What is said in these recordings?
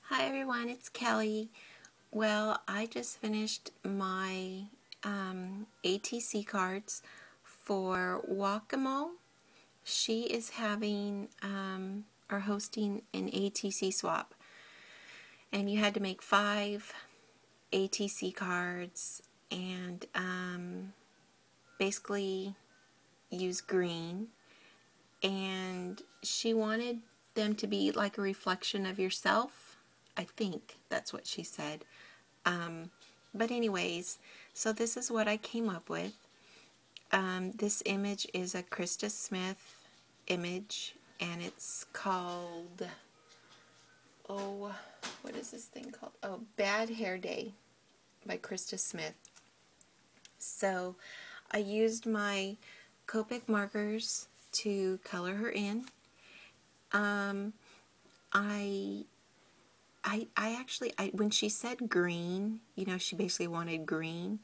Hi everyone, it's Kelly. Well, I just finished my ATC cards for Walkelmols. She is having or hosting an ATC swap, and you had to make 5 ATC cards and basically use green, and she wanted them to be like a reflection of yourself. I think that's what she said. But anyways, so this is what I came up with. This image is a Krista Smith image, and it's called, what is this thing called? Oh, Bad Hair Day by Krista Smith. So I used my Copic markers to color her in. When she said green, she basically wanted green.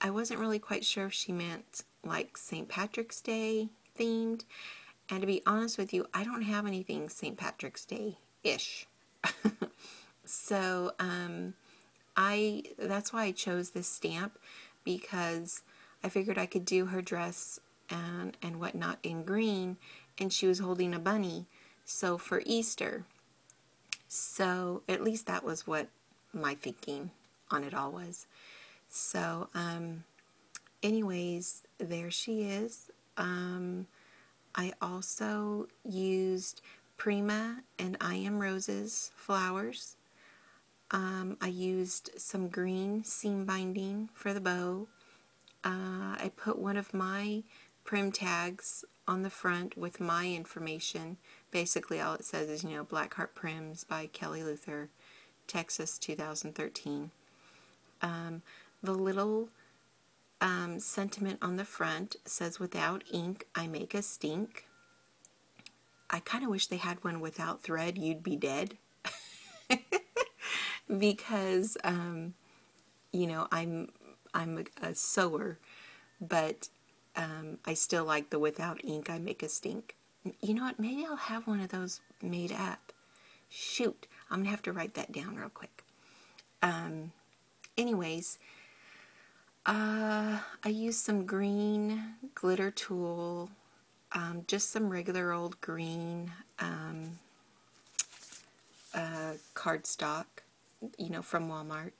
I wasn't really quite sure if she meant like St. Patrick's Day themed. And to be honest with you, I don't have anything St. Patrick's Day-ish. So that's why I chose this stamp, because I figured I could do her dress and whatnot in green, and she was holding a bunny, so for Easter. So at least that was what my thinking on it all was. So anyways, there she is. I also used Prima and I Am Roses flowers. I used some green seam binding for the bow. I put one of my Prim tags on the front with my information. Basically all it says is, Blackheart Prims by Kelly Luther, Texas, 2013. The little sentiment on the front says, "Without ink, I make a stink." I kind of wish they had one without thread, "You'd be dead." Because, I'm a sewer, but I still like the "Without ink, I make a stink." You know what? Maybe I'll have one of those made up. Shoot, I'm going to have to write that down real quick. Anyways, I used some green glitter tulle, just some regular old green cardstock, from Walmart.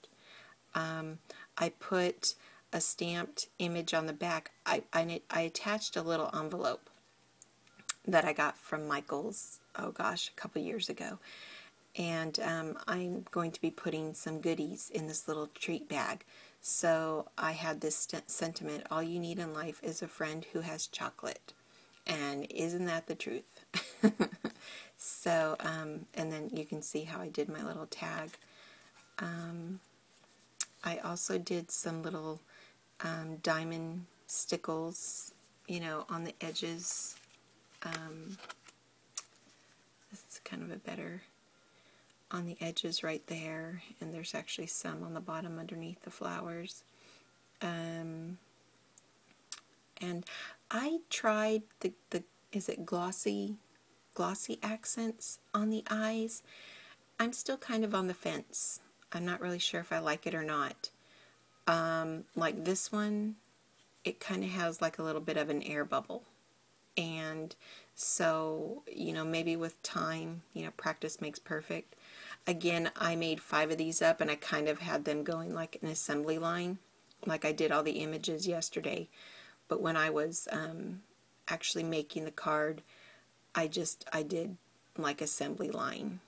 I put a stamped image on the back. I attached a little envelope that I got from Michael's, a couple years ago. And I'm going to be putting some goodies in this little treat bag. So I had this sentiment: all you need in life is a friend who has chocolate. And isn't that the truth? So, and then you can see how I did my little tag. I also did some little diamond stickles, on the edges. This is kind of a better, on the edges right there, and there's actually some on the bottom underneath the flowers. And I tried the is it glossy accents on the eyes. I'm still kind of on the fence. I'm not really sure if I like it or not. Like this one, it kind of has like a little bit of an air bubble. And so, maybe with time, practice makes perfect. Again, I made 5 of these up, and I kind of had them going like an assembly line, like I did all the images yesterday. But when I was actually making the card, I did like assembly line,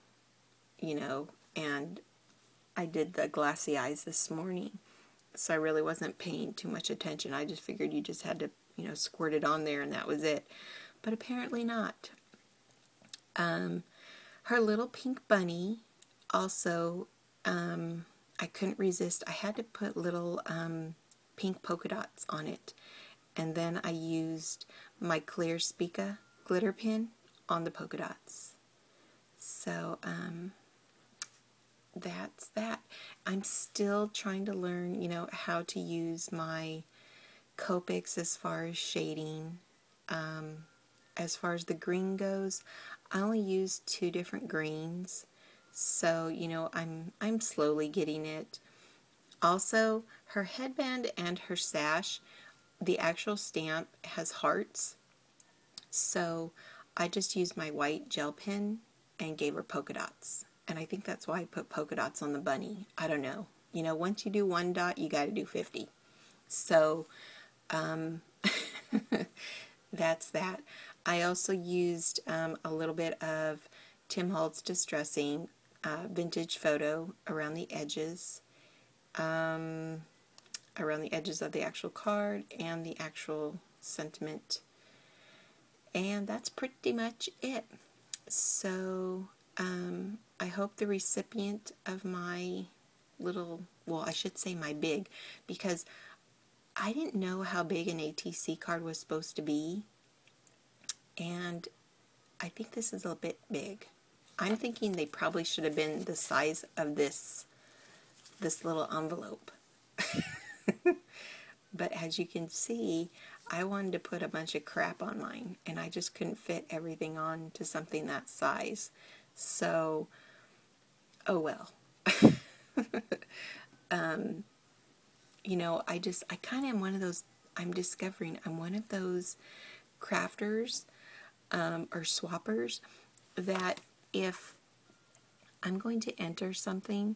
and I did the glassy eyes this morning. So I really wasn't paying too much attention. I just figured you just had to, squirt it on there and that was it. But apparently not. Her little pink bunny, also, I couldn't resist. I had to put little pink polka dots on it. And then I used my clear Spica glitter pen on the polka dots. So, that's that. I'm still trying to learn, how to use my Copics as far as shading. As far as the green goes, I only used 2 different greens. So, you know, I'm slowly getting it. Also, her headband and her sash, the actual stamp has hearts. So I just used my white gel pen and gave her polka dots. And I think that's why I put polka dots on the bunny. I don't know. You know, once you do one dot, you got to do 50. So that's that. I also used a little bit of Tim Holtz Distressing Vintage Photo around the edges. Around the edges of the actual card and the actual sentiment. And that's pretty much it. So I hope the recipient of my little, well, I should say my big, because I didn't know how big an ATC card was supposed to be, and I think this is a bit big. I'm thinking they probably should have been the size of this little envelope. But as you can see, I wanted to put a bunch of crap on mine, and I just couldn't fit everything on to something that size. So, oh well. You know, I kind of am one of those, I'm discovering I'm one of those crafters or swappers that if I'm going to enter something,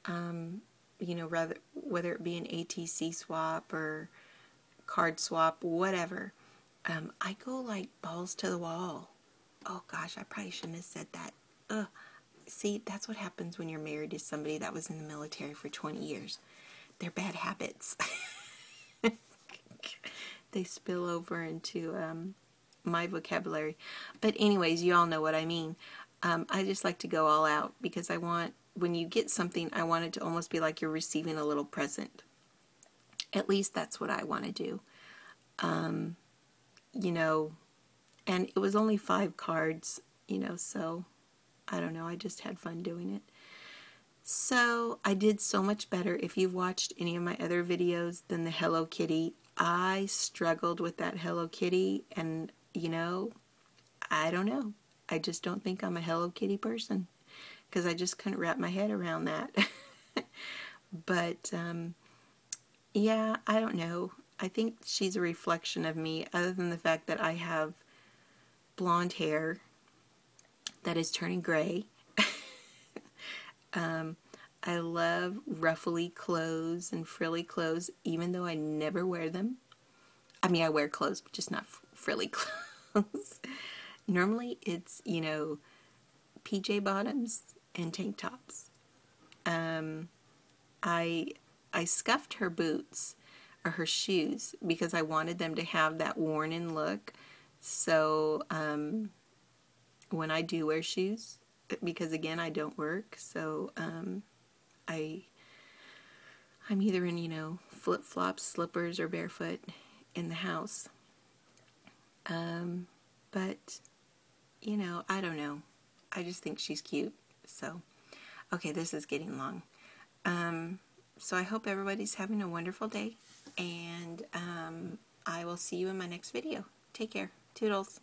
you know, whether it be an ATC swap or card swap, whatever, I go like balls to the wall. Oh gosh, I probably shouldn't have said that. Ugh. See, that's what happens when you're married to somebody that was in the military for 20 years. They're bad habits. They spill over into my vocabulary. But anyways, you all know what I mean. I just like to go all out because I want, when you get something, I want it to almost be like you're receiving a little present. At least that's what I want to do. You know, and it was only 5 cards, you know, so I don't know, I just had fun doing it. So I did so much better. If you've watched any of my other videos than the Hello Kitty, I struggled with that Hello Kitty, and you know, I don't know. I just don't think I'm a Hello Kitty person because I just couldn't wrap my head around that. But yeah, I don't know. I think she's a reflection of me, other than the fact that I have blonde hair that is turning gray. I love ruffly clothes and frilly clothes, even though I never wear them. I mean, I wear clothes, but just not frilly clothes. Normally, it's, you know, PJ bottoms and tank tops. I scuffed her boots, or her shoes, because I wanted them to have that worn-in look. So, when I do wear shoes, because again, I don't work, so I'm either in, you know, flip-flops, slippers, or barefoot in the house. But, you know, I don't know. I just think she's cute. So, okay, this is getting long. So I hope everybody's having a wonderful day, and I will see you in my next video. Take care. Toodles.